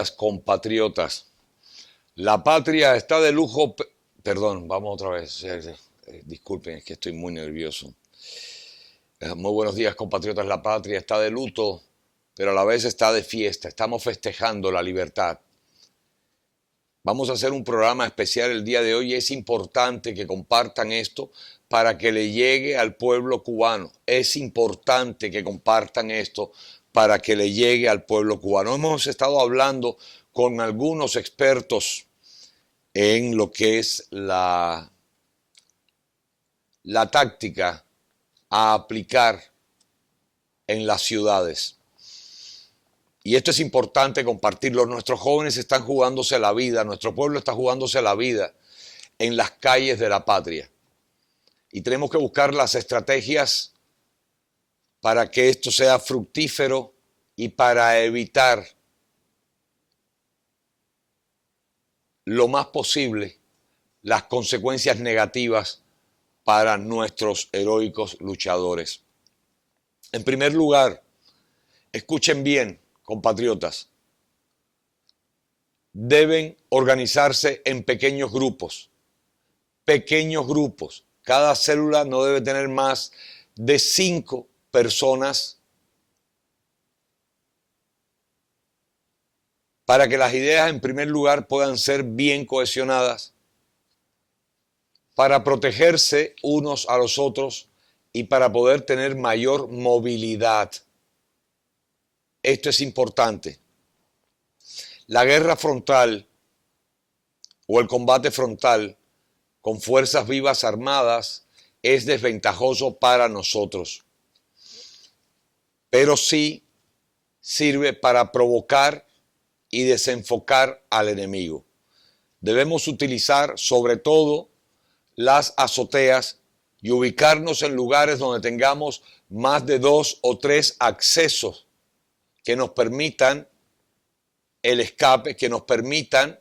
días, compatriotas. La patria está de lujo. Perdón, vamos otra vez. Disculpen, es que estoy muy nervioso. Muy buenos días, compatriotas. La patria está de luto, pero a la vez está de fiesta. Estamos festejando la libertad. Vamos a hacer un programa especial el día de hoy. Es importante que compartan esto para que le llegue al pueblo cubano. Es importante que compartan esto para que le llegue al pueblo cubano. Hemos estado hablando con algunos expertos en lo que es la táctica a aplicar en las ciudades. Y esto es importante compartirlo. Nuestros jóvenes están jugándose la vida, nuestro pueblo está jugándose la vida en las calles de la patria. Y tenemos que buscar las estrategias para que esto sea fructífero y para evitar lo más posible las consecuencias negativas para nuestros heroicos luchadores. En primer lugar, escuchen bien, compatriotas, deben organizarse en pequeños grupos. Pequeños grupos. Cada célula no debe tener más de 5 personas para que las ideas, en primer lugar, puedan ser bien cohesionadas, para protegerse unos a los otros y para poder tener mayor movilidad. Esto es importante. La guerra frontal o el combate frontal con fuerzas vivas armadas es desventajoso para nosotros, pero sí sirve para provocar y desenfocar al enemigo. Debemos utilizar sobre todo las azoteas y ubicarnos en lugares donde tengamos más de 2 o 3 accesos que nos permitan el escape, que nos permitan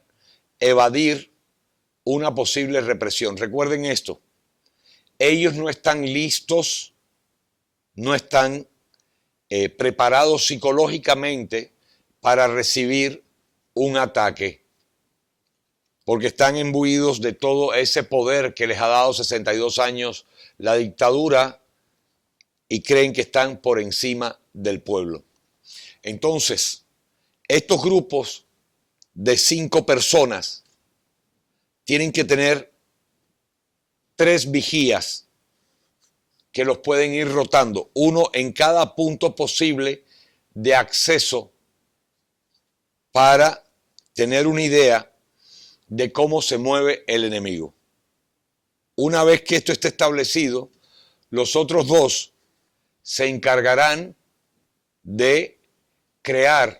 evadir una posible represión. Recuerden esto, ellos no están listos, no están preparados psicológicamente para recibir un ataque, porque están imbuidos de todo ese poder que les ha dado 62 años la dictadura y creen que están por encima del pueblo. Entonces, estos grupos de 5 personas tienen que tener 3 vigías que los pueden ir rotando, uno en cada punto posible de acceso para tener una idea de cómo se mueve el enemigo. Una vez que esto esté establecido, los otros 2 se encargarán de crear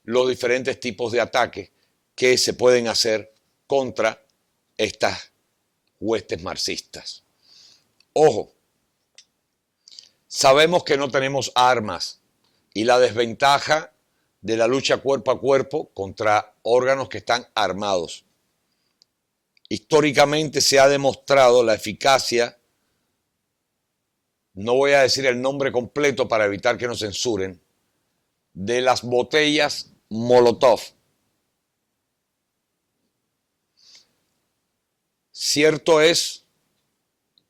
los diferentes tipos de ataques que se pueden hacer contra estas huestes marxistas. Ojo, sabemos que no tenemos armas y la desventaja de la lucha cuerpo a cuerpo contra órganos que están armados. Históricamente se ha demostrado la eficacia, no voy a decir el nombre completo para evitar que nos censuren, de las botellas Molotov. Cierto es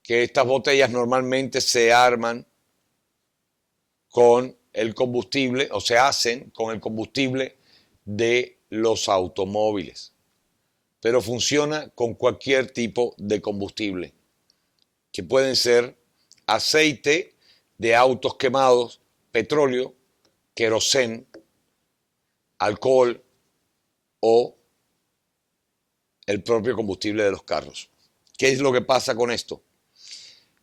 que estas botellas normalmente se arman con el combustible o se hacen con el combustible de los automóviles, pero funciona con cualquier tipo de combustible, que pueden ser aceite de autos quemados, petróleo, querosén, alcohol o el propio combustible de los carros. ¿Qué es lo que pasa con esto?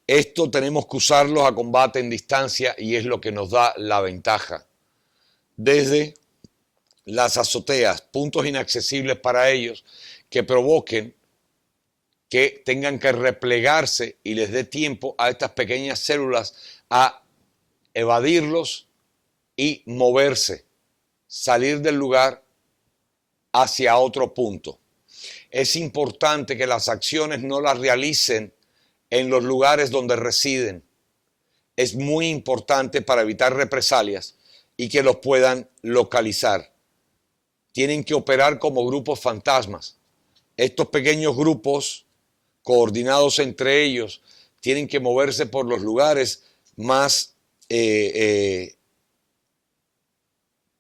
Esto tenemos que usarlos a combate en distancia y es lo que nos da la ventaja. Desde las azoteas, puntos inaccesibles para ellos que provoquen que tengan que replegarse y les dé tiempo a estas pequeñas células a evadirlos y moverse, salir del lugar hacia otro punto. Es importante que las acciones no las realicen en los lugares donde residen. Es muy importante para evitar represalias y que los puedan localizar. tienen que operar como grupos fantasmas. Estos pequeños grupos, coordinados entre ellos, tienen que moverse por los lugares más que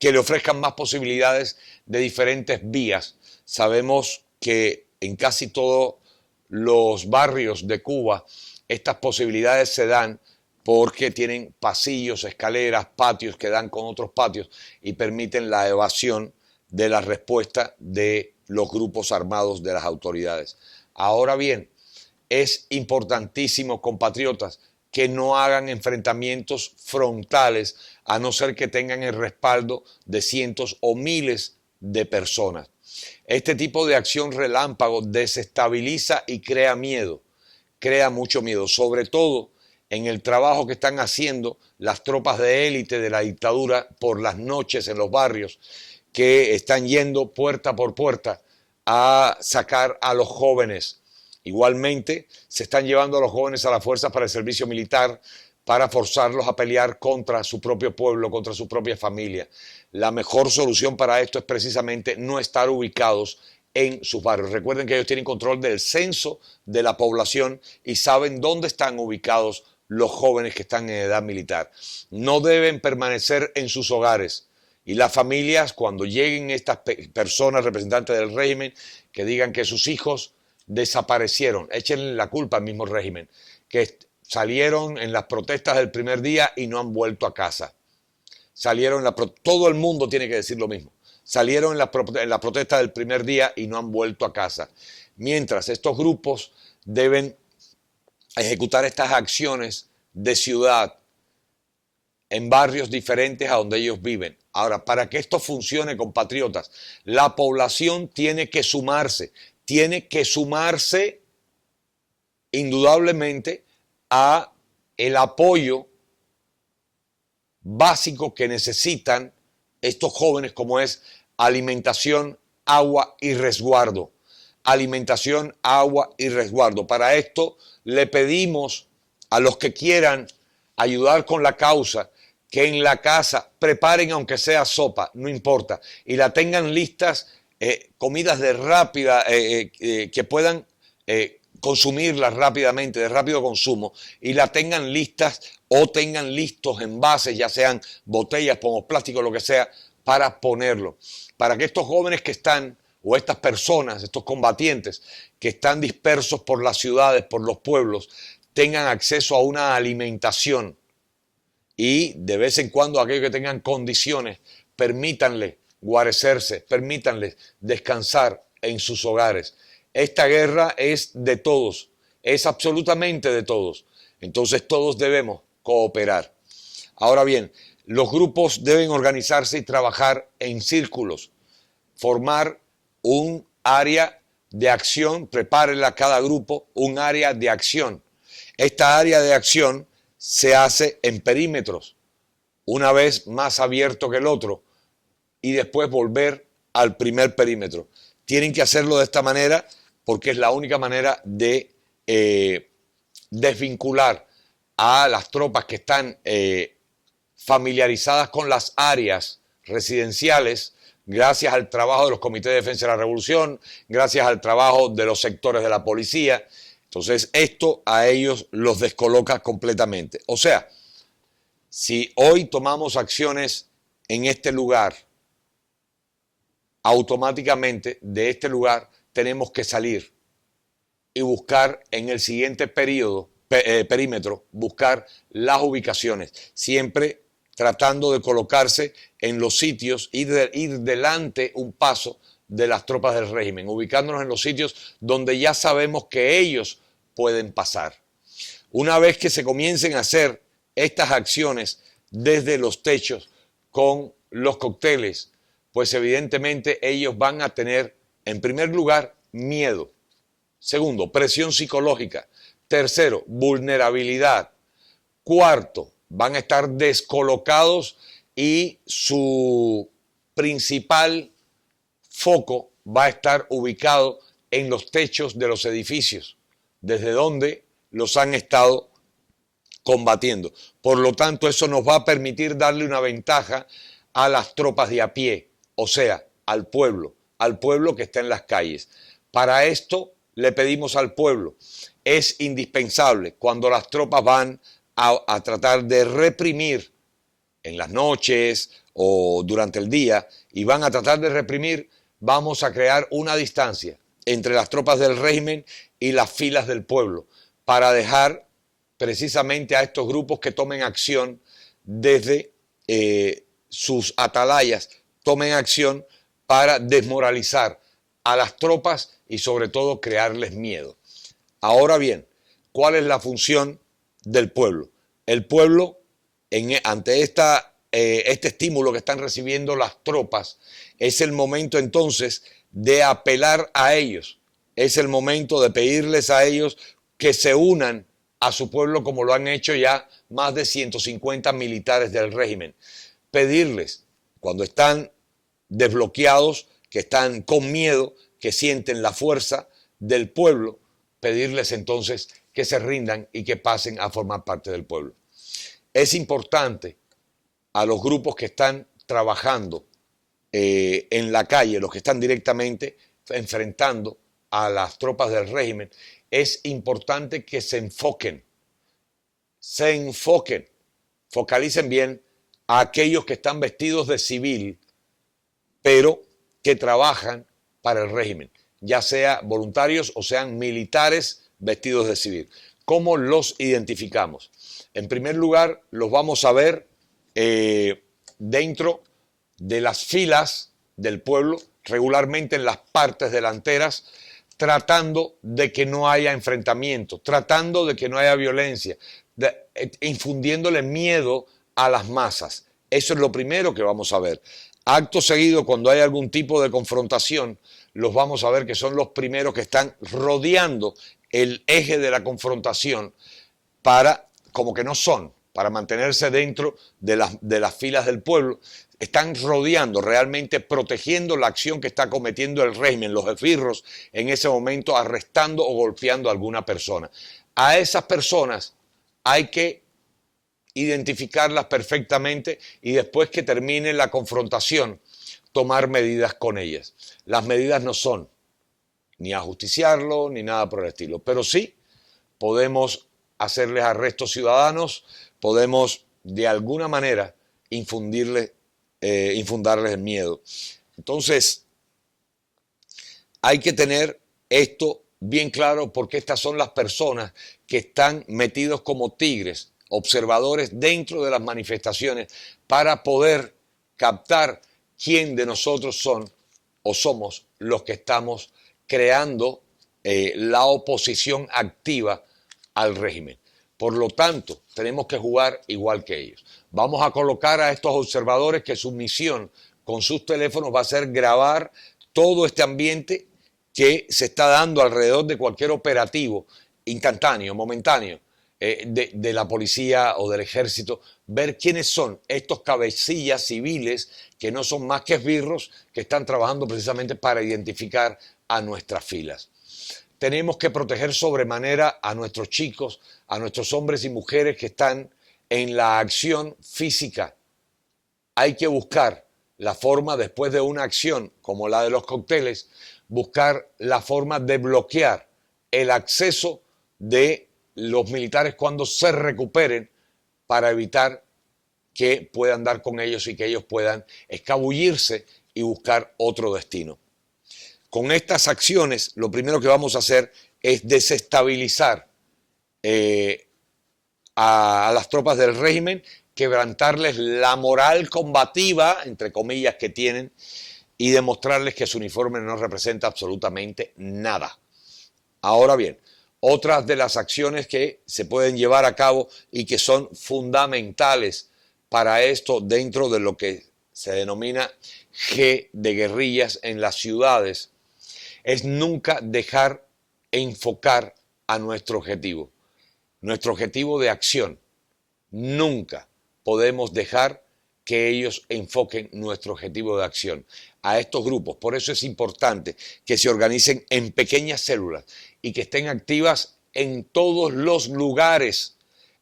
le ofrezcan más posibilidades de diferentes vías. Sabemos que en casi todos los barrios de Cuba estas posibilidades se dan porque tienen pasillos, escaleras, patios que dan con otros patios y permiten la evasión de la respuesta de los grupos armados de las autoridades. Ahora bien, es importantísimo, compatriotas, que no hagan enfrentamientos frontales a no ser que tengan el respaldo de cientos o miles de personas. Este tipo de acción relámpago desestabiliza y crea miedo, crea mucho miedo, sobre todo en el trabajo que están haciendo las tropas de élite de la dictadura por las noches en los barrios, que están yendo puerta por puerta a sacar a los jóvenes. Igualmente, se están llevando a los jóvenes a las fuerzas para el servicio militar para forzarlos a pelear contra su propio pueblo, contra su propia familia. La mejor solución para esto es precisamente no estar ubicados en sus barrios. Recuerden que ellos tienen control del censo de la población y saben dónde están ubicados los jóvenes que están en edad militar. No deben permanecer en sus hogares. Y las familias, cuando lleguen estas personas representantes del régimen, que digan que sus hijos desaparecieron, échenle la culpa al mismo régimen, que salieron en las protestas del primer día y no han vuelto a casa. Todo el mundo tiene que decir lo mismo. Salieron en la protesta del primer día y no han vuelto a casa. Mientras estos grupos deben ejecutar estas acciones de ciudad en barrios diferentes a donde ellos viven. Ahora, para que esto funcione, compatriotas, la población tiene que sumarse indudablemente a el apoyo básico que necesitan estos jóvenes, como es alimentación, agua y resguardo. Alimentación, agua y resguardo. Para esto le pedimos a los que quieran ayudar con la causa que en la casa preparen aunque sea sopa, no importa, y la tengan listas, comidas de rápida, que puedan consumirlas rápidamente, de rápido consumo, y la tengan listas o tengan listos envases, ya sean botellas, pomos plásticos, lo que sea, para ponerlo. Para que estos jóvenes que están, o estas personas, estos combatientes que están dispersos por las ciudades, por los pueblos, tengan acceso a una alimentación. Y de vez en cuando aquellos que tengan condiciones, permítanle guarecerse, permítanles descansar en sus hogares. Esta guerra es de todos, es absolutamente de todos. Entonces todos debemos cooperar. Ahora bien, los grupos deben organizarse y trabajar en círculos, formar un área de acción, prepárenla a cada grupo un área de acción. Esta área de acción se hace en perímetros, una vez más abierto que el otro, y después volver al primer perímetro. Tienen que hacerlo de esta manera porque es la única manera de desvincular a las tropas que están familiarizadas con las áreas residenciales, gracias al trabajo de los comités de defensa de la revolución, gracias al trabajo de los sectores de la policía. Entonces esto a ellos los descoloca completamente. O sea, si hoy tomamos acciones en este lugar, automáticamente de este lugar tenemos que salir y buscar en el siguiente perímetro, buscar las ubicaciones, siempre tratando de colocarse en los sitios, ir delante un paso de las tropas del régimen, ubicándonos en los sitios donde ya sabemos que ellos pueden pasar. Una vez que se comiencen a hacer estas acciones desde los techos con los cócteles, pues evidentemente ellos van a tener, en primer lugar, miedo. Segundo, presión psicológica. Tercero, vulnerabilidad. Cuarto, van a estar descolocados y su principal foco va a estar ubicado en los techos de los edificios, desde donde los han estado combatiendo. Por lo tanto, eso nos va a permitir darle una ventaja a las tropas de a pie, o sea, al pueblo que está en las calles. Para esto le pedimos al pueblo, es indispensable cuando las tropas van a tratar de reprimir en las noches o durante el día y van a tratar de reprimir, vamos a crear una distancia entre las tropas del régimen y las filas del pueblo para dejar precisamente a estos grupos que tomen acción desde sus atalayas, tomen acción para desmoralizar a las tropas y sobre todo crearles miedo. Ahora bien, ¿cuál es la función del pueblo? El pueblo, ante este estímulo que están recibiendo las tropas, es el momento entonces de apelar a ellos, es el momento de pedirles a ellos que se unan a su pueblo como lo han hecho ya más de 150 militares del régimen. Pedirles, cuando están desbloqueados, que están con miedo, que sienten la fuerza del pueblo, pedirles entonces que se rindan y que pasen a formar parte del pueblo. Es importante a los grupos que están trabajando en la calle, los que están directamente enfrentando a las tropas del régimen, es importante que se enfoquen, focalicen bien a aquellos que están vestidos de civil, pero que trabajan para el régimen, ya sea voluntarios o sean militares vestidos de civil. ¿Cómo los identificamos? En primer lugar, los vamos a ver dentro de las filas del pueblo, regularmente en las partes delanteras, tratando de que no haya enfrentamiento, tratando de que no haya violencia, infundiéndole miedo a las masas. Eso es lo primero que vamos a ver. Acto seguido, cuando hay algún tipo de confrontación, los vamos a ver que son los primeros que están rodeando el eje de la confrontación para, como que no son, para mantenerse dentro de las filas del pueblo, están rodeando, realmente protegiendo la acción que está cometiendo el régimen, los esbirros, en ese momento arrestando o golpeando a alguna persona. A esas personas hay que identificarlas perfectamente y después que termine la confrontación, tomar medidas con ellas. Las medidas no son ni ajusticiarlo ni nada por el estilo, pero sí podemos hacerles arrestos ciudadanos, podemos de alguna manera infundarles el miedo. Entonces, hay que tener esto bien claro porque estas son las personas que están metidos como tigres, observadores dentro de las manifestaciones para poder captar quién de nosotros son o somos los que estamos creando la oposición activa al régimen. Por lo tanto, tenemos que jugar igual que ellos. Vamos a colocar a estos observadores que su misión con sus teléfonos va a ser grabar todo este ambiente que se está dando alrededor de cualquier operativo instantáneo, momentáneo, de la policía o del ejército, ver quiénes son estos cabecillas civiles que no son más que esbirros que están trabajando precisamente para identificar a nuestras filas. Tenemos que proteger sobremanera a nuestros chicos, a nuestros hombres y mujeres que están en la acción física. Hay que buscar la forma, después de una acción como la de los cócteles, buscar la forma de bloquear el acceso de los militares cuando se recuperen para evitar que puedan dar con ellos y que ellos puedan escabullirse y buscar otro destino. Con estas acciones, lo primero que vamos a hacer es desestabilizar a las tropas del régimen, quebrantarles la moral combativa, entre comillas, que tienen y demostrarles que su uniforme no representa absolutamente nada. Ahora bien, otras de las acciones que se pueden llevar a cabo y que son fundamentales para esto dentro de lo que se denomina G de guerrillas en las ciudades es nunca dejar enfocar a nuestro objetivo de acción. Nunca podemos dejar que ellos enfoquen nuestro objetivo de acción a estos grupos. Por eso es importante que se organicen en pequeñas células y que estén activas en todos los lugares,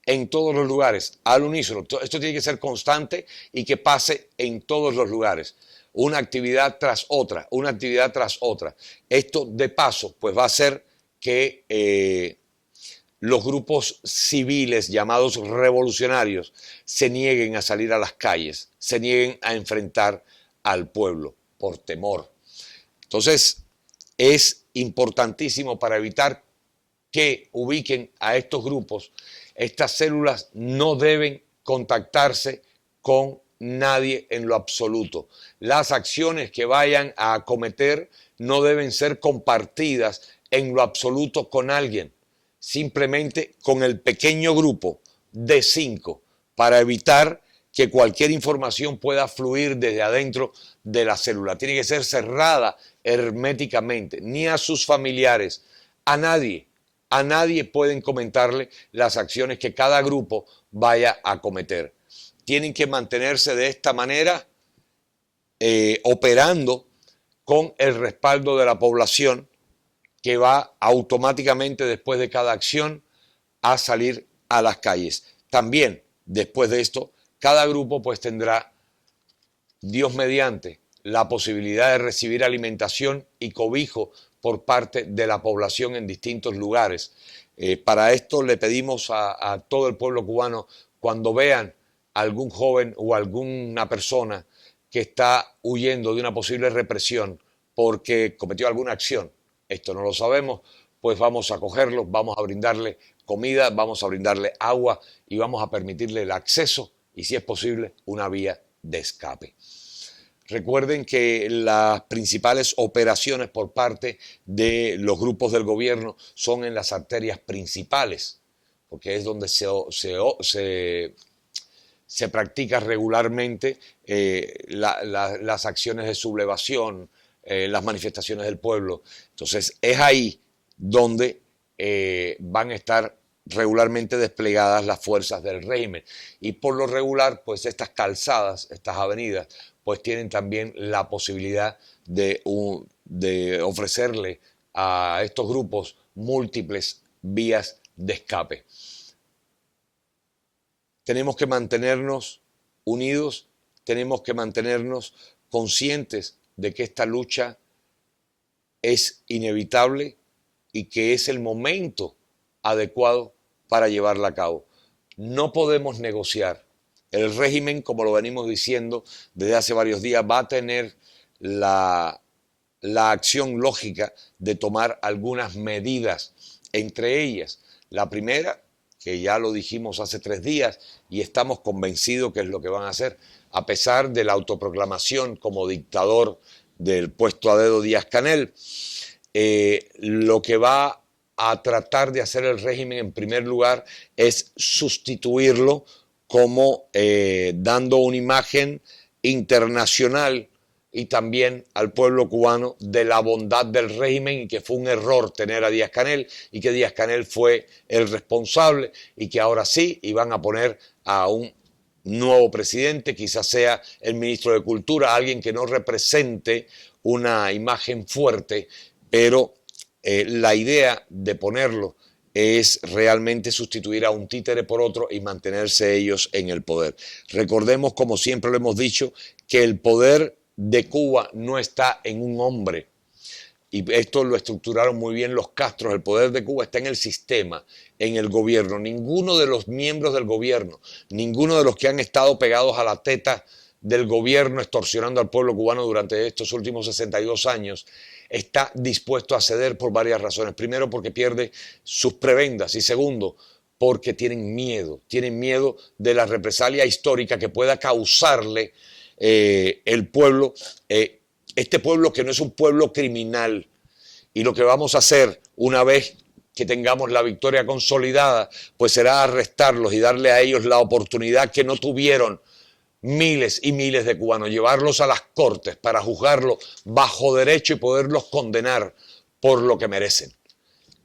al unísono. Esto tiene que ser constante y que pase en todos los lugares. una actividad tras otra, una actividad tras otra. Esto de paso pues va a hacer que los grupos civiles llamados revolucionarios se nieguen a salir a las calles, se nieguen a enfrentar al pueblo por temor. Entonces es importantísimo para evitar que ubiquen a estos grupos. Estas células no deben contactarse con nadie en lo absoluto. Las acciones que vayan a acometer no deben ser compartidas en lo absoluto con alguien, simplemente con el pequeño grupo de 5, para evitar que cualquier información pueda fluir desde adentro de la célula. Tiene que ser cerrada herméticamente, ni a sus familiares, a nadie pueden comentarle las acciones que cada grupo vaya a cometer. Tienen que mantenerse de esta manera, operando con el respaldo de la población, que va automáticamente después de cada acción a salir a las calles. También, después de esto, cada grupo pues tendrá, Dios mediante, la posibilidad de recibir alimentación y cobijo por parte de la población en distintos lugares. Para esto le pedimos a todo el pueblo cubano, cuando vean a algún joven o alguna persona que está huyendo de una posible represión porque cometió alguna acción, esto no lo sabemos, pues vamos a cogerlo, vamos a brindarle comida, vamos a brindarle agua y vamos a permitirle el acceso y, si es posible, una vía de escape. Recuerden que las principales operaciones por parte de los grupos del gobierno son en las arterias principales, porque es donde se practica regularmente las acciones de sublevación, las manifestaciones del pueblo. Entonces es ahí donde van a estar regularmente desplegadas las fuerzas del régimen, y por lo regular pues estas calzadas, estas avenidas, pues tienen también la posibilidad de ofrecerle a estos grupos múltiples vías de escape. Tenemos que mantenernos unidos, tenemos que mantenernos conscientes de que esta lucha es inevitable y que es el momento adecuado para llevarla a cabo. No podemos negociar. El régimen, como lo venimos diciendo desde hace varios días, va a tener la acción lógica de tomar algunas medidas, entre ellas la primera, que ya lo dijimos hace 3 días y estamos convencidos que es lo que van a hacer, a pesar de la autoproclamación como dictador del puesto a dedo Díaz-Canel. Lo que va a tratar de hacer el régimen en primer lugar es sustituirlo como dando una imagen internacional y también al pueblo cubano de la bondad del régimen, y que fue un error tener a Díaz-Canel y que Díaz-Canel fue el responsable, y que ahora sí iban a poner a un nuevo presidente, quizás sea el ministro de Cultura, alguien que no represente una imagen fuerte, pero la idea de ponerlo es realmente sustituir a un títere por otro y mantenerse ellos en el poder. Recordemos, como siempre lo hemos dicho, que el poder de Cuba no está en un hombre, y esto lo estructuraron muy bien los Castros. El poder de Cuba está en el sistema, en el gobierno. Ninguno de los miembros del gobierno, ninguno de los que han estado pegados a la teta del gobierno extorsionando al pueblo cubano durante estos últimos 62 años está dispuesto a ceder, por varias razones. Primero, porque pierde sus prebendas, y segundo, porque tienen miedo de la represalia histórica que pueda causarle el pueblo, este pueblo que no es un pueblo criminal. Y lo que vamos a hacer una vez que tengamos la victoria consolidada, pues será arrestarlos y darle a ellos la oportunidad que no tuvieron miles y miles de cubanos, llevarlos a las cortes para juzgarlos bajo derecho y poderlos condenar por lo que merecen.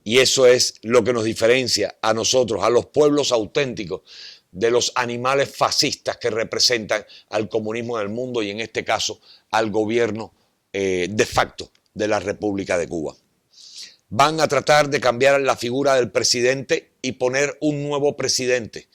Y eso es lo que nos diferencia a nosotros, a los pueblos auténticos, de los animales fascistas que representan al comunismo en el mundo, y en este caso al gobierno de facto de la República de Cuba. Van a tratar de cambiar la figura del presidente y poner un nuevo presidente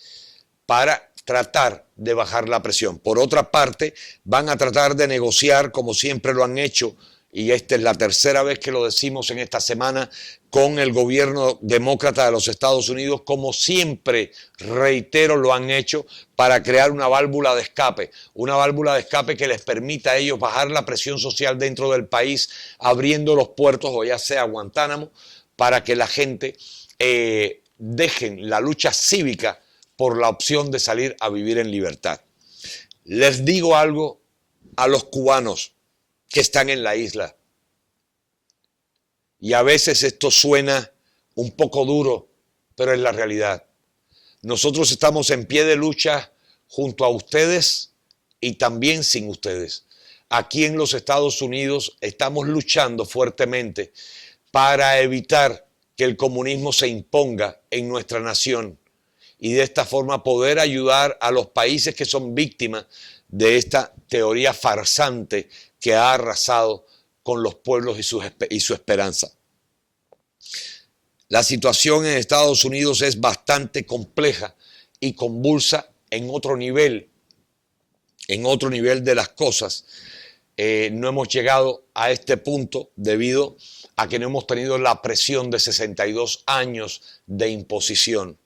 para tratar de bajar la presión. Por otra parte, van a tratar de negociar, como siempre lo han hecho, y esta es la tercera vez que lo decimos en esta semana, con el gobierno demócrata de los Estados Unidos, como siempre, reitero, lo han hecho para crear una válvula de escape que les permita a ellos bajar la presión social dentro del país, abriendo los puertos, o ya sea Guantánamo, para que la gente dejen la lucha cívica por la opción de salir a vivir en libertad. Les digo algo a los cubanos que están en la isla. Y a veces esto suena un poco duro, pero es la realidad. Nosotros estamos en pie de lucha junto a ustedes y también sin ustedes. Aquí en los Estados Unidos estamos luchando fuertemente para evitar que el comunismo se imponga en nuestra nación y de esta forma poder ayudar a los países que son víctimas de esta teoría farsante que ha arrasado con los pueblos y su esperanza. La situación en Estados Unidos es bastante compleja y convulsa en otro nivel de las cosas. No hemos llegado a este punto debido a que no hemos tenido la presión de 62 años de imposición.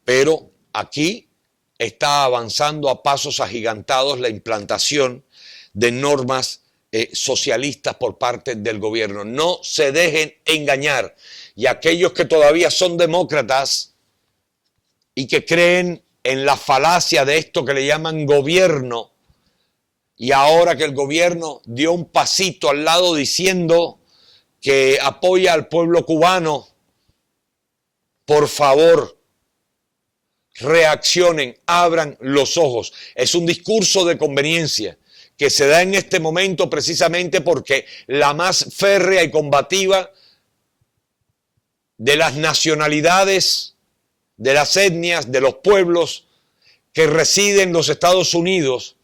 Pero aquí está avanzando a pasos agigantados la implantación de normas socialistas por parte del gobierno. No se dejen engañar. Y aquellos que todavía son demócratas y que creen en la falacia de esto que le llaman gobierno, y ahora que el gobierno dio un pasito al lado diciendo que apoya al pueblo cubano, por favor, reaccionen, abran los ojos. Es un discurso de conveniencia que se da en este momento precisamente porque la más férrea y combativa de las nacionalidades, de las etnias, de los pueblos que residen en los Estados Unidos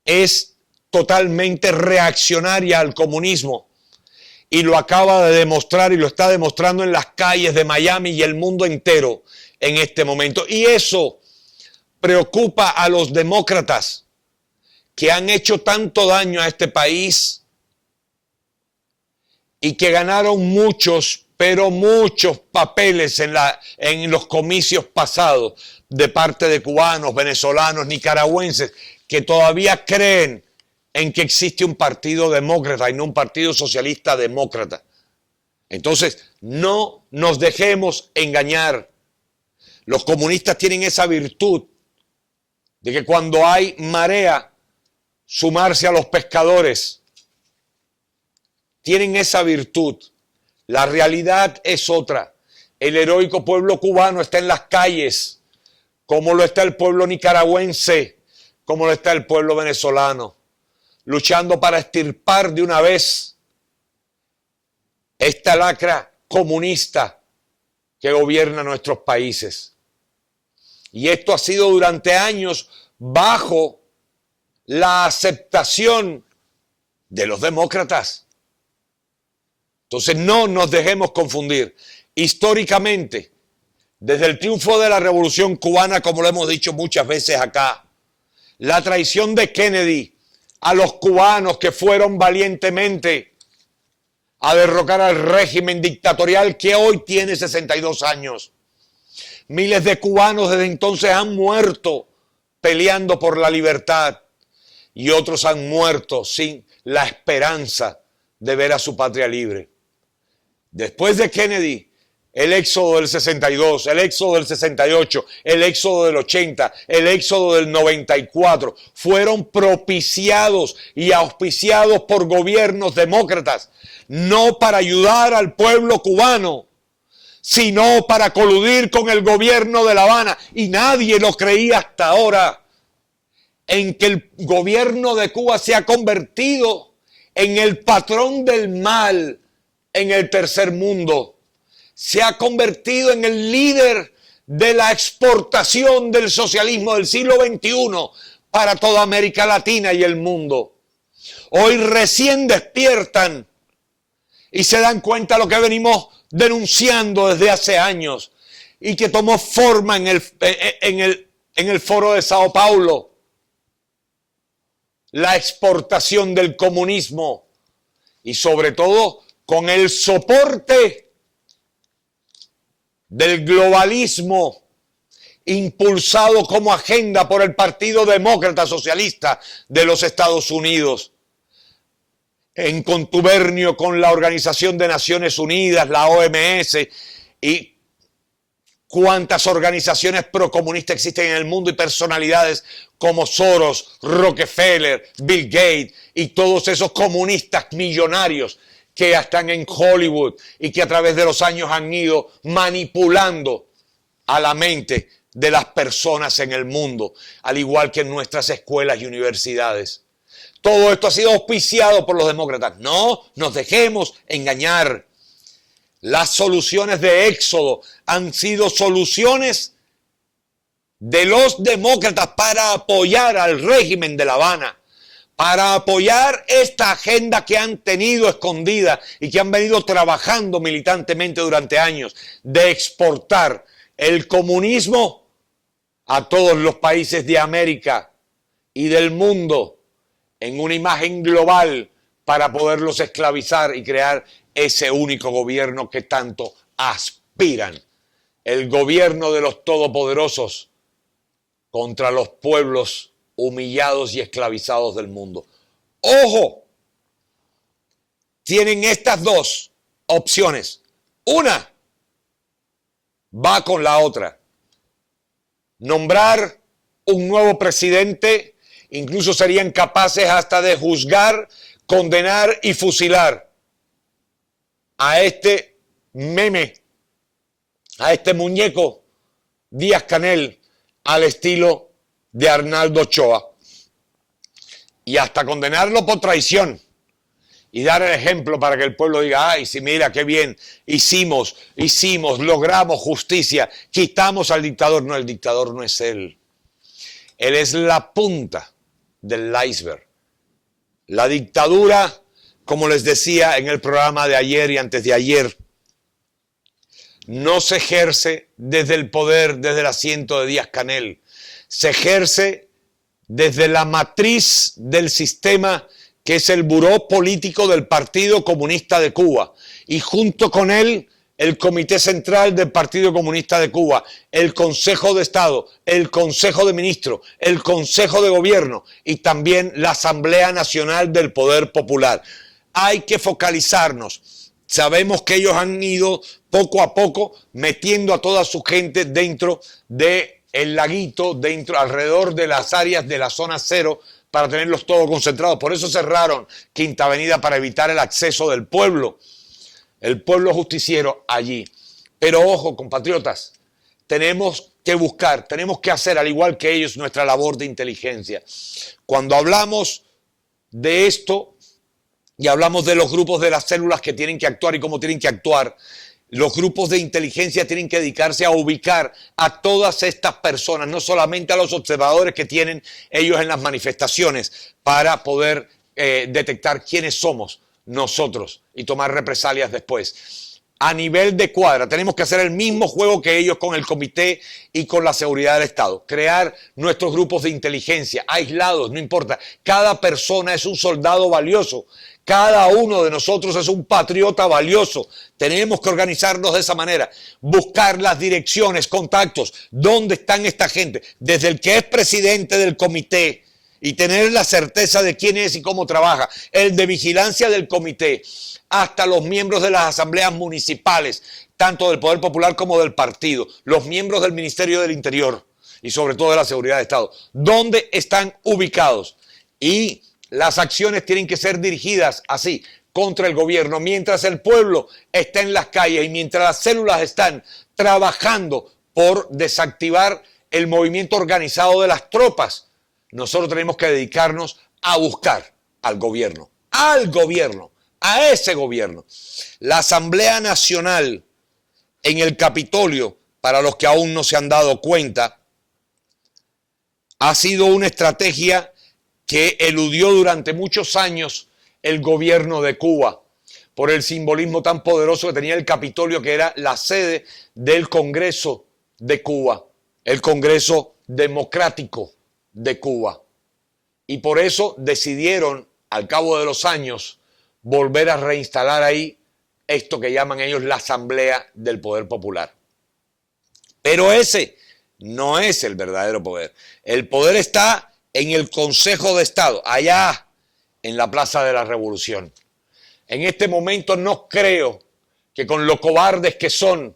es totalmente reaccionaria al comunismo. Y lo acaba de demostrar y lo está demostrando en las calles de Miami y el mundo entero en este momento. Y eso preocupa a los demócratas que han hecho tanto daño a este país y que ganaron muchos, pero muchos papeles en los comicios pasados de parte de cubanos, venezolanos, nicaragüenses, que todavía creen en que existe un partido demócrata y no un partido socialista demócrata. Entonces, no nos dejemos engañar. Los comunistas tienen esa virtud de que cuando hay marea, sumarse a los pescadores. Tienen esa virtud. La realidad es otra. El heroico pueblo cubano está en las calles, como lo está el pueblo nicaragüense, como lo está el pueblo venezolano, luchando para extirpar de una vez esta lacra comunista que gobierna nuestros países. Y esto ha sido durante años bajo la aceptación de los demócratas. Entonces no nos dejemos confundir. Históricamente, desde el triunfo de la Revolución Cubana, como lo hemos dicho muchas veces acá, la traición de Kennedy a los cubanos que fueron valientemente a derrocar al régimen dictatorial que hoy tiene 62 años. Miles de cubanos desde entonces han muerto peleando por la libertad y otros han muerto sin la esperanza de ver a su patria libre. Después de Kennedy, el éxodo del 62, el éxodo del 68, el éxodo del 80, el éxodo del 94 fueron propiciados y auspiciados por gobiernos demócratas, no para ayudar al pueblo cubano, sino para coludir con el gobierno de La Habana. Y nadie lo creía hasta ahora, en que el gobierno de Cuba se ha convertido en el patrón del mal en el tercer mundo. Se ha convertido en el líder de la exportación del socialismo del siglo XXI para toda América Latina y el mundo. Hoy recién despiertan y se dan cuenta de lo que venimos denunciando desde hace años. y que tomó forma en el Foro de Sao Paulo. La exportación del comunismo y sobre todo con el soporte del globalismo impulsado como agenda por el Partido Demócrata Socialista de los Estados Unidos, en contubernio con la Organización de Naciones Unidas, la OMS y cuántas organizaciones procomunistas existen en el mundo y personalidades como Soros, Rockefeller, Bill Gates y todos esos comunistas millonarios que ya están en Hollywood y que a través de los años han ido manipulando a la mente de las personas en el mundo, al igual que en nuestras escuelas y universidades. Todo esto ha sido auspiciado por los demócratas. No nos dejemos engañar. Las soluciones de Éxodo han sido soluciones de los demócratas para apoyar al régimen de La Habana, para apoyar esta agenda que han tenido escondida y que han venido trabajando militantemente durante años, de exportar el comunismo a todos los países de América y del mundo en una imagen global para poderlos esclavizar y crear ese único gobierno que tanto aspiran, el gobierno de los todopoderosos contra los pueblos humillados y esclavizados del mundo. ¡Ojo! Tienen estas dos opciones. Una va con la otra. Nombrar un nuevo presidente, incluso serían capaces hasta de juzgar, condenar y fusilar a este meme, a este muñeco Díaz-Canel al estilo de Arnaldo Ochoa, y hasta condenarlo por traición y dar el ejemplo para que el pueblo diga, ay, sí, mira, qué bien, hicimos, logramos justicia, quitamos al dictador. No, el dictador no es él. Él es la punta del iceberg. La dictadura, como les decía en el programa de ayer y antes de ayer, no se ejerce desde el poder, desde el asiento de Díaz-Canel. Se ejerce desde la matriz del sistema que es el buró político del Partido Comunista de Cuba. Y junto con él, el Comité Central del Partido Comunista de Cuba, el Consejo de Estado, el Consejo de Ministros, el Consejo de Gobierno y también la Asamblea Nacional del Poder Popular. Hay que focalizarnos. Sabemos que ellos han ido poco a poco metiendo a toda su gente dentro del laguito, alrededor de las áreas de la zona cero, para tenerlos todos concentrados. Por eso cerraron Quinta Avenida, para evitar el acceso del pueblo, el pueblo justiciero allí. Pero ojo, compatriotas, tenemos que buscar, tenemos que hacer, al igual que ellos, nuestra labor de inteligencia. Cuando hablamos de esto y hablamos de los grupos de las células que tienen que actuar y cómo tienen que actuar, los grupos de inteligencia tienen que dedicarse a ubicar a todas estas personas, no solamente a los observadores que tienen ellos en las manifestaciones, para poder detectar quiénes somos nosotros y tomar represalias después. A nivel de cuadra, tenemos que hacer el mismo juego que ellos con el comité y con la seguridad del Estado. Crear nuestros grupos de inteligencia, aislados, no importa. Cada persona es un soldado valioso. Cada uno de nosotros es un patriota valioso. Tenemos que organizarnos de esa manera. Buscar las direcciones, contactos. ¿Dónde están esta gente? Desde el que es presidente del comité y tener la certeza de quién es y cómo trabaja. El de vigilancia del comité. Hasta los miembros de las asambleas municipales, tanto del Poder Popular como del partido. Los miembros del Ministerio del Interior y sobre todo de la Seguridad de Estado. ¿Dónde están ubicados? Y las acciones tienen que ser dirigidas así, contra el gobierno, mientras el pueblo está en las calles y mientras las células están trabajando por desactivar el movimiento organizado de las tropas. Nosotros tenemos que dedicarnos a buscar al gobierno, a ese gobierno. La Asamblea Nacional en el Capitolio, para los que aún no se han dado cuenta, ha sido una estrategia que eludió durante muchos años el gobierno de Cuba por el simbolismo tan poderoso que tenía el Capitolio, que era la sede del Congreso de Cuba, el Congreso Democrático de Cuba. Y por eso decidieron, al cabo de los años, volver a reinstalar ahí esto que llaman ellos la Asamblea del Poder Popular. Pero ese no es el verdadero poder. El poder está en el Consejo de Estado, allá en la Plaza de la Revolución. En este momento no creo que con lo cobardes que son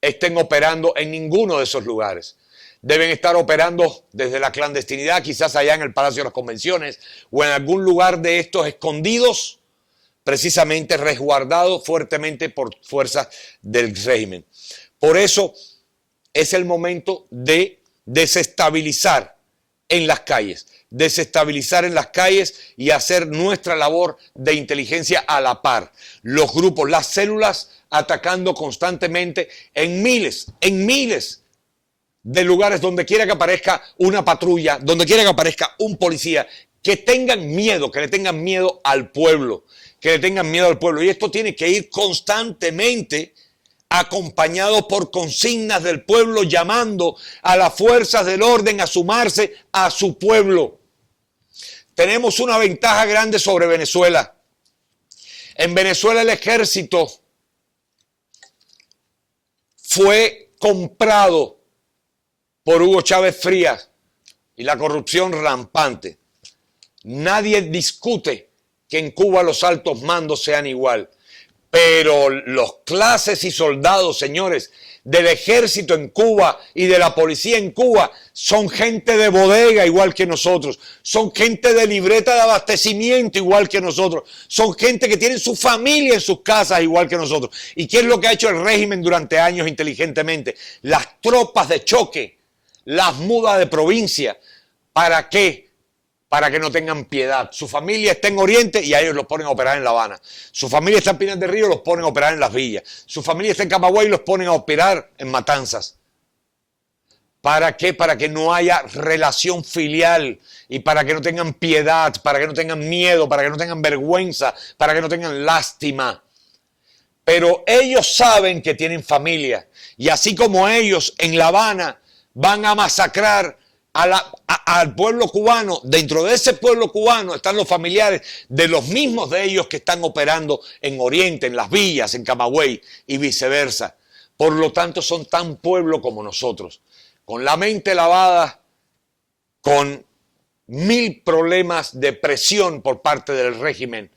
estén operando en ninguno de esos lugares. Deben estar operando desde la clandestinidad, quizás allá en el Palacio de las Convenciones o en algún lugar de estos escondidos, precisamente resguardados fuertemente por fuerzas del régimen. Por eso es el momento de desestabilizar en las calles, y hacer nuestra labor de inteligencia a la par. Los grupos, las células atacando constantemente en miles de lugares, donde quiera que aparezca una patrulla, donde quiera que aparezca un policía, que tengan miedo, que le tengan miedo al pueblo, Y esto tiene que ir constantemente acompañado por consignas del pueblo, llamando a las fuerzas del orden a sumarse a su pueblo. Tenemos una ventaja grande sobre Venezuela. En Venezuela el ejército fue comprado por Hugo Chávez Frías y la corrupción rampante. Nadie discute que en Cuba los altos mandos sean igual. Pero los clases y soldados, señores, del ejército en Cuba y de la policía en Cuba son gente de bodega igual que nosotros, son gente de libreta de abastecimiento igual que nosotros, son gente que tienen su familia en sus casas igual que nosotros. ¿Y qué es lo que ha hecho el régimen durante años inteligentemente? Las tropas de choque, las muda de provincia. ¿Para qué? Para que no tengan piedad. Su familia está en Oriente y a ellos los ponen a operar en La Habana. Su familia está en Pinar del Río, los ponen a operar en Las Villas. Su familia está en Camagüey y los ponen a operar en Matanzas. ¿Para qué? Para que no haya relación filial y para que no tengan piedad, para que no tengan miedo, para que no tengan vergüenza, para que no tengan lástima. Pero ellos saben que tienen familia y así como ellos en La Habana van a masacrar al pueblo cubano, dentro de ese pueblo cubano están los familiares de los mismos de ellos que están operando en Oriente, en Las Villas, en Camagüey y viceversa. Por lo tanto, son tan pueblo como nosotros, con la mente lavada, con 1000 problemas de presión por parte del régimen,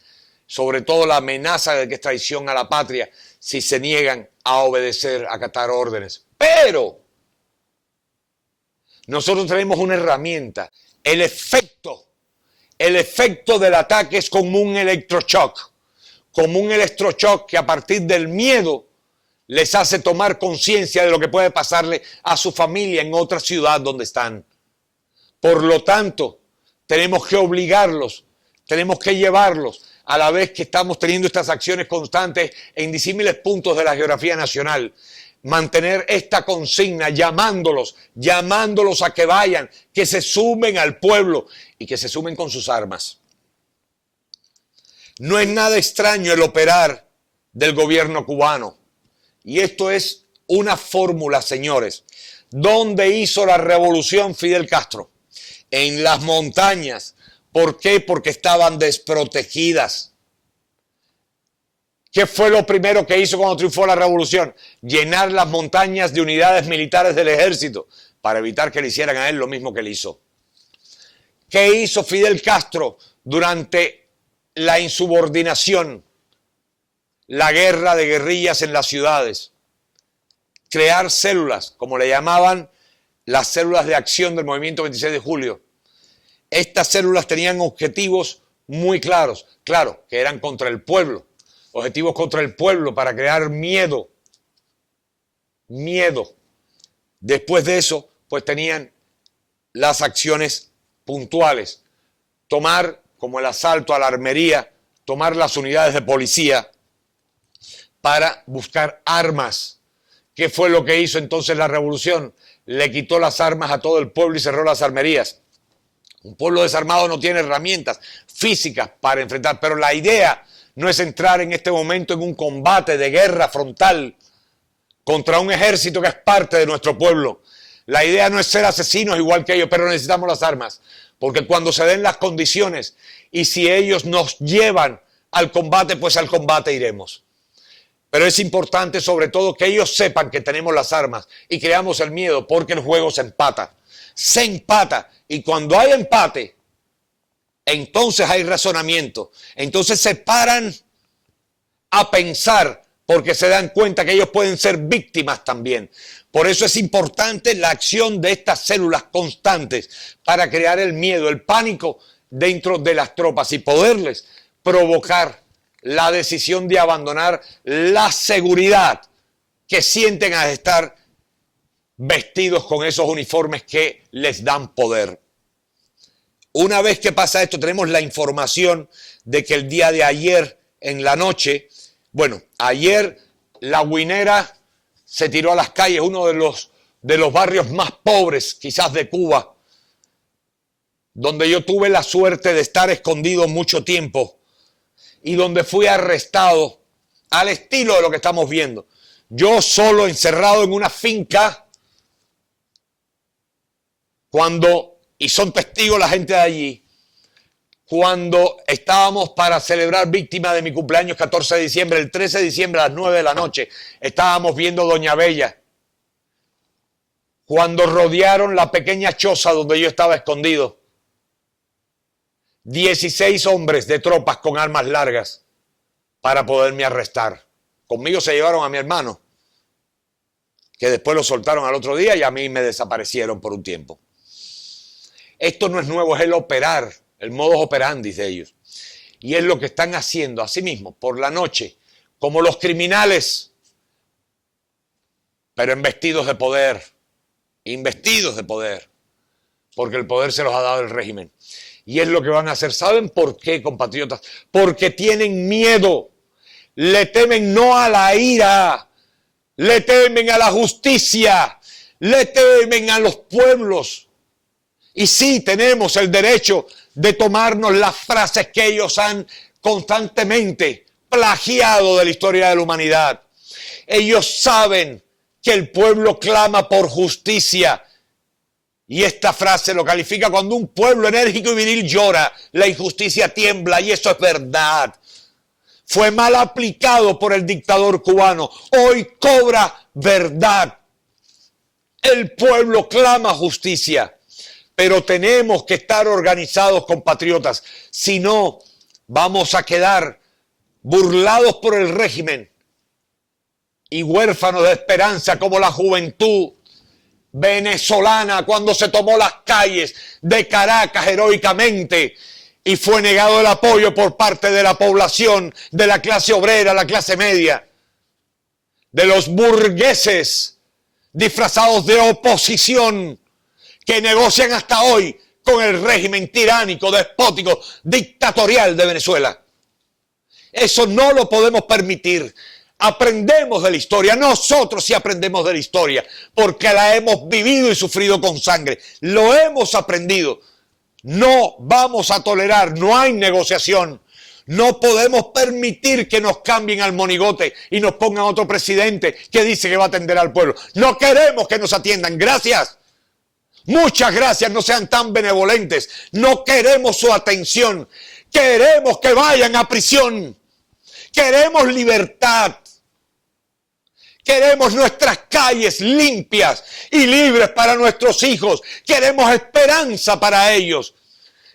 sobre todo la amenaza de que es traición a la patria si se niegan a obedecer, a acatar órdenes. Pero nosotros tenemos una herramienta. El efecto del ataque es como un electroshock. Que a partir del miedo les hace tomar conciencia de lo que puede pasarle a su familia en otra ciudad donde están. Por lo tanto, tenemos que obligarlos, tenemos que llevarlos, a la vez que estamos teniendo estas acciones constantes en disímiles puntos de la geografía nacional. Mantener esta consigna, llamándolos a que vayan, que se sumen al pueblo y que se sumen con sus armas. No es nada extraño el operar del gobierno cubano. Y esto es una fórmula, señores. ¿Dónde hizo la revolución Fidel Castro? En las montañas. ¿Por qué? Porque estaban desprotegidas. ¿Qué fue lo primero que hizo cuando triunfó la revolución? Llenar las montañas de unidades militares del ejército para evitar que le hicieran a él lo mismo que le hizo. ¿Qué hizo Fidel Castro durante la insubordinación? La guerra de guerrillas en las ciudades. Crear células, como le llamaban las células de acción del movimiento 26 de julio. Estas células tenían objetivos muy claros, claro, que eran contra el pueblo. Objetivos contra el pueblo para crear miedo. Después de eso, pues tenían las acciones puntuales. Tomar, como el asalto a la armería, tomar las unidades de policía para buscar armas. ¿Qué fue lo que hizo entonces la revolución? Le quitó las armas a todo el pueblo y cerró las armerías. Un pueblo desarmado no tiene herramientas físicas para enfrentar, pero la idea no es entrar en este momento en un combate de guerra frontal contra un ejército que es parte de nuestro pueblo. La idea no es ser asesinos igual que ellos, pero necesitamos las armas. Porque cuando se den las condiciones y si ellos nos llevan al combate, pues al combate iremos. Pero es importante sobre todo que ellos sepan que tenemos las armas y creamos el miedo, porque el juego se empata. Se empata, y cuando hay empate, entonces hay razonamiento. Entonces se paran a pensar, porque se dan cuenta que ellos pueden ser víctimas también. Por eso es importante la acción de estas células constantes para crear el miedo, el pánico dentro de las tropas y poderles provocar la decisión de abandonar la seguridad que sienten al estar vestidos con esos uniformes que les dan poder. Una vez que pasa esto, tenemos la información de que el día de ayer en la noche, ayer la Guinera se tiró a las calles, uno de los barrios más pobres quizás de Cuba, donde yo tuve la suerte de estar escondido mucho tiempo y donde fui arrestado al estilo de lo que estamos viendo. Yo solo encerrado en una finca y son testigos la gente de allí, cuando estábamos para celebrar víctima de mi cumpleaños 14 de diciembre, el 13 de diciembre a las 9 de la noche, estábamos viendo Doña Bella, cuando rodearon la pequeña choza donde yo estaba escondido, 16 hombres de tropas con armas largas para poderme arrestar. Conmigo se llevaron a mi hermano, que después lo soltaron al otro día y a mí me desaparecieron por un tiempo. Esto no es nuevo, es el operar, el modus operandi de ellos. Y es lo que están haciendo asimismo por la noche, como los criminales, pero investidos de poder, porque el poder se los ha dado el régimen. Y es lo que van a hacer. ¿Saben por qué, compatriotas? Porque tienen miedo, le temen no a la ira, le temen a la justicia, le temen a los pueblos. Y sí, tenemos el derecho de tomarnos las frases que ellos han constantemente plagiado de la historia de la humanidad. Ellos saben que el pueblo clama por justicia. Y esta frase lo califica: cuando un pueblo enérgico y viril llora, la injusticia tiembla, y eso es verdad. Fue mal aplicado por el dictador cubano. Hoy cobra verdad. El pueblo clama justicia. Pero tenemos que estar organizados, compatriotas. Si no, vamos a quedar burlados por el régimen y huérfanos de esperanza, como la juventud venezolana cuando se tomó las calles de Caracas heroicamente y fue negado el apoyo por parte de la población, de la clase obrera, la clase media, de los burgueses disfrazados de oposición, que negocian hasta hoy con el régimen tiránico, despótico, dictatorial de Venezuela. Eso no lo podemos permitir. Aprendemos de la historia. Nosotros sí aprendemos de la historia, porque la hemos vivido y sufrido con sangre. Lo hemos aprendido. No vamos a tolerar, no hay negociación. No podemos permitir que nos cambien al monigote y nos pongan otro presidente que dice que va a atender al pueblo. No queremos que nos atiendan. Gracias. Muchas gracias, no sean tan benevolentes. No queremos su atención. Queremos que vayan a prisión. Queremos libertad. Queremos nuestras calles limpias y libres para nuestros hijos. Queremos esperanza para ellos.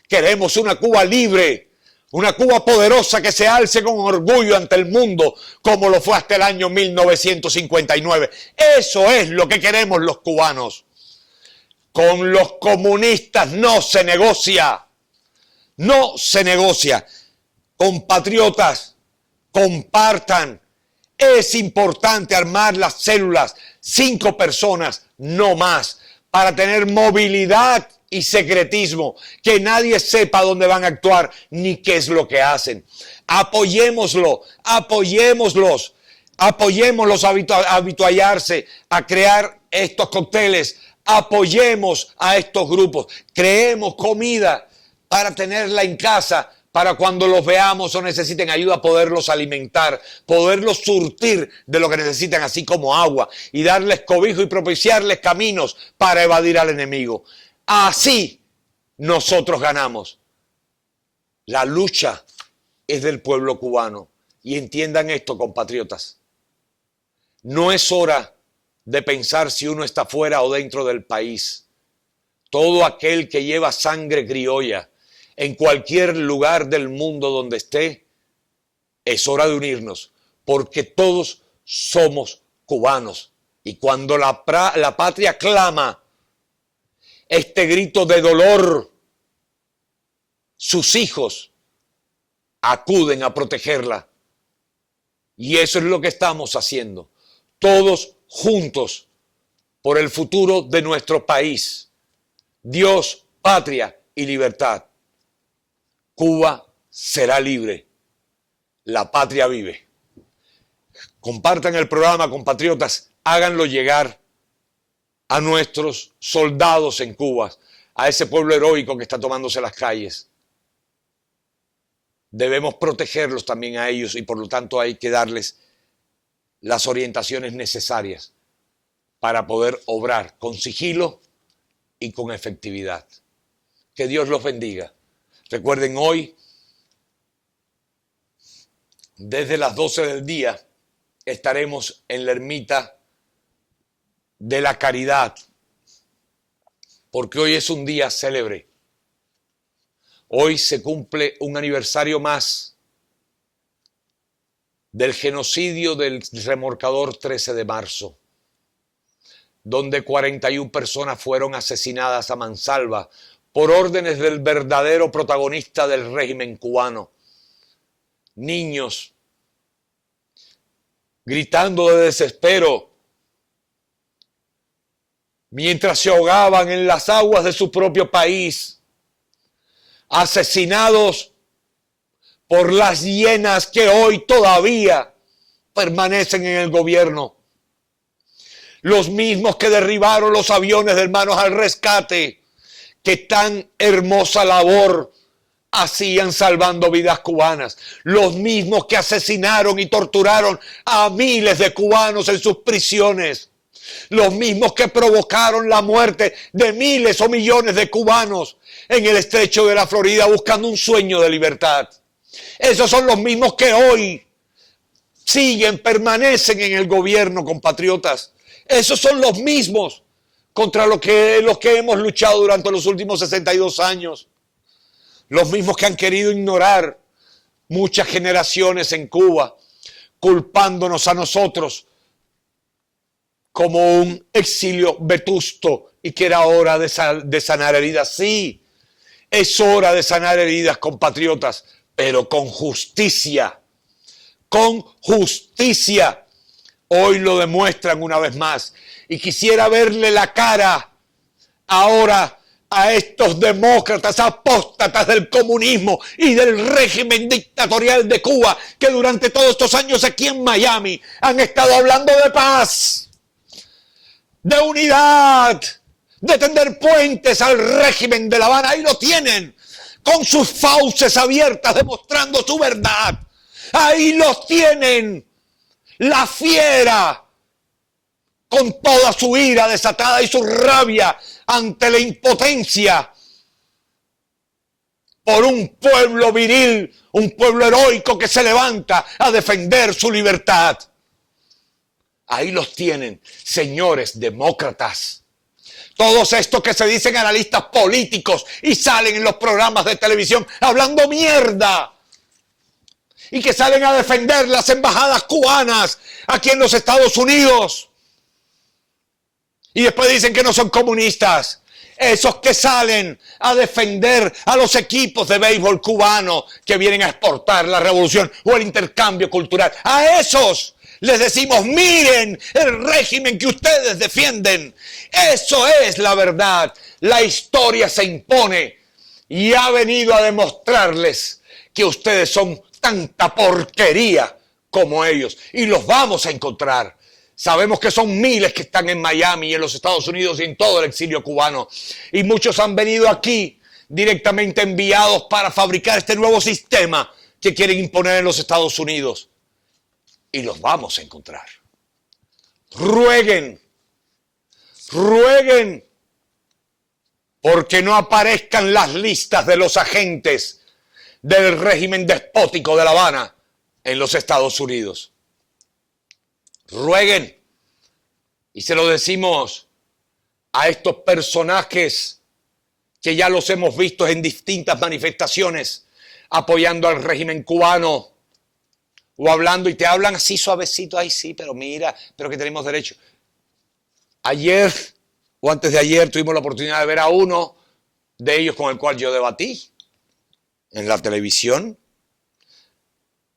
Queremos una Cuba libre, una Cuba poderosa que se alce con orgullo ante el mundo, como lo fue hasta el año 1959. Eso es lo que queremos los cubanos. Con los comunistas no se negocia. No se negocia. Compatriotas, compartan. Es importante armar las células, 5 personas, no más, para tener movilidad y secretismo, que nadie sepa dónde van a actuar ni qué es lo que hacen. Apoyémoslo, apoyémoslos a habituallarse, a crear estos cócteles. Apoyemos a estos grupos, creemos comida para tenerla en casa, para cuando los veamos o necesiten ayuda, poderlos alimentar, poderlos surtir de lo que necesitan, así como agua, y darles cobijo y propiciarles caminos para evadir al enemigo. Así nosotros ganamos. La lucha es del pueblo cubano. Y entiendan esto, compatriotas. No es hora de pensar si uno está fuera o dentro del país. Todo aquel que lleva sangre criolla en cualquier lugar del mundo donde esté, es hora de unirnos, porque todos somos cubanos. Y cuando la patria clama este grito de dolor, sus hijos acuden a protegerla. Y eso es lo que estamos haciendo, todos juntos, por el futuro de nuestro país. Dios, patria y libertad. Cuba será libre. La patria vive. Compartan el programa, compatriotas. Háganlo llegar a nuestros soldados en Cuba, a ese pueblo heroico que está tomándose las calles. Debemos protegerlos también a ellos y por lo tanto hay que darles las orientaciones necesarias para poder obrar con sigilo y con efectividad. Que Dios los bendiga. Recuerden, hoy, desde las 12 del día, estaremos en la Ermita de la Caridad, porque hoy es un día célebre. Hoy se cumple un aniversario más del genocidio del remolcador 13 de marzo, donde 41 personas fueron asesinadas a mansalva por órdenes del verdadero protagonista del régimen cubano. Niños gritando de desespero mientras se ahogaban en las aguas de su propio país, asesinados por las hienas que hoy todavía permanecen en el gobierno. Los mismos que derribaron los aviones de Hermanos al Rescate, que tan hermosa labor hacían salvando vidas cubanas. Los mismos que asesinaron y torturaron a miles de cubanos en sus prisiones. Los mismos que provocaron la muerte de miles o millones de cubanos en el estrecho de la Florida buscando un sueño de libertad. Esos son los mismos que hoy permanecen en el gobierno, compatriotas. Esos son los mismos contra los que hemos luchado durante los últimos 62 años. Los mismos que han querido ignorar muchas generaciones en Cuba, culpándonos a nosotros como un exilio vetusto y que era hora de sanar heridas. Sí, es hora de sanar heridas, compatriotas, pero con justicia. Con justicia. Hoy lo demuestran una vez más. Y quisiera verle la cara ahora a estos demócratas apóstatas del comunismo y del régimen dictatorial de Cuba, que durante todos estos años aquí en Miami han estado hablando de paz, de unidad, de tender puentes al régimen de La Habana. Ahí lo tienen, con sus fauces abiertas, demostrando su verdad. Ahí los tienen, la fiera, con toda su ira desatada y su rabia ante la impotencia por un pueblo viril, un pueblo heroico que se levanta a defender su libertad. Ahí los tienen, señores demócratas. Todos estos que se dicen analistas políticos y salen en los programas de televisión hablando mierda. Y que salen a defender las embajadas cubanas aquí en los Estados Unidos. Y después dicen que no son comunistas. Esos que salen a defender a los equipos de béisbol cubano que vienen a exportar la revolución o el intercambio cultural. A esos les decimos, miren el régimen que ustedes defienden. Eso es la verdad. La historia se impone y ha venido a demostrarles que ustedes son tanta porquería como ellos. Y los vamos a encontrar. Sabemos que son miles que están en Miami, en los Estados Unidos y en todo el exilio cubano. Y muchos han venido aquí directamente enviados para fabricar este nuevo sistema que quieren imponer en los Estados Unidos. Y los vamos a encontrar. Rueguen, rueguen, porque no aparezcan las listas de los agentes del régimen despótico de La Habana en los Estados Unidos. Rueguen, y se lo decimos a estos personajes que ya los hemos visto en distintas manifestaciones apoyando al régimen cubano o hablando y te hablan así suavecito, ay sí, pero mira, pero que tenemos derecho. Ayer o antes de ayer tuvimos la oportunidad de ver a uno de ellos con el cual yo debatí en la televisión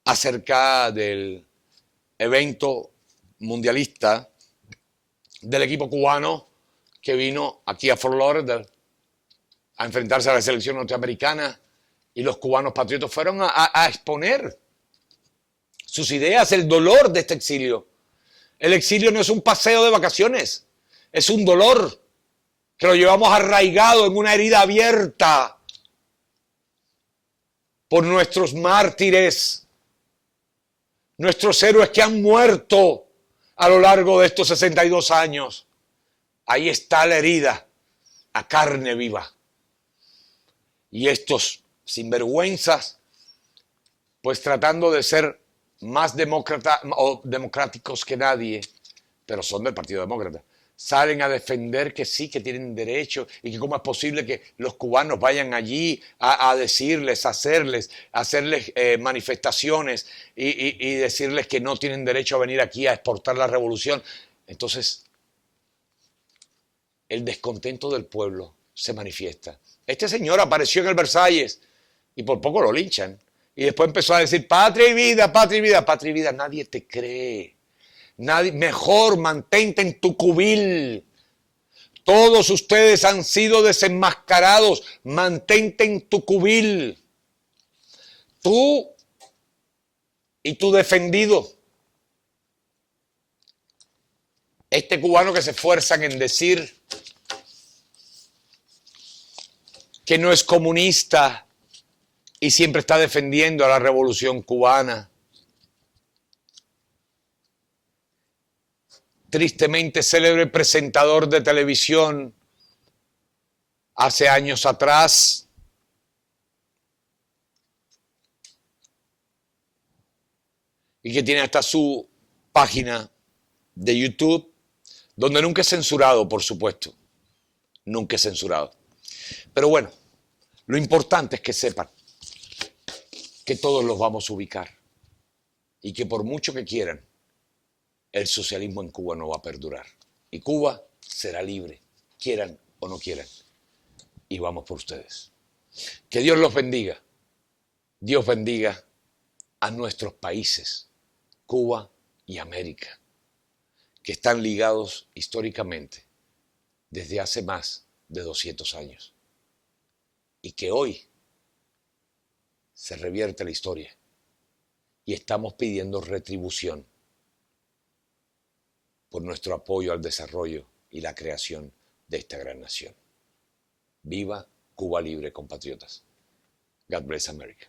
acerca del evento mundialista del equipo cubano que vino aquí a Fort Lauderdale a enfrentarse a la selección norteamericana, y los cubanos patriotas fueron a exponer sus ideas, el dolor de este exilio. El exilio no es un paseo de vacaciones, es un dolor que lo llevamos arraigado en una herida abierta por nuestros mártires, nuestros héroes que han muerto a lo largo de estos 62 años. Ahí está la herida, a carne viva. Y estos sinvergüenzas, pues tratando de ser más democráticos que nadie, pero son del Partido Demócrata, salen a defender que sí, que tienen derecho y que cómo es posible que los cubanos vayan allí a decirles, a hacerles manifestaciones y decirles que no tienen derecho a venir aquí a exportar la revolución. Entonces, el descontento del pueblo se manifiesta. Este señor apareció en el Versalles y por poco lo linchan. Y después empezó a decir, patria y vida, patria y vida, patria y vida. Nadie te cree. Nadie, mejor mantente en tu cubil. Todos ustedes han sido desenmascarados. Mantente en tu cubil. Tú y tu defendido. Este cubano que se esfuerzan en decir que no es comunista y siempre está defendiendo a la revolución cubana. Tristemente célebre presentador de televisión hace años atrás. Y que tiene hasta su página de YouTube, donde nunca es censurado, por supuesto. Nunca es censurado. Pero bueno, lo importante es que sepan que todos los vamos a ubicar y que por mucho que quieran, el socialismo en Cuba no va a perdurar. Y Cuba será libre, quieran o no quieran. Y vamos por ustedes. Que Dios los bendiga. Dios bendiga a nuestros países, Cuba y América, que están ligados históricamente desde hace más de 200 años. Y que hoy se revierte la historia y estamos pidiendo retribución por nuestro apoyo al desarrollo y la creación de esta gran nación. Viva Cuba libre, compatriotas. God bless America.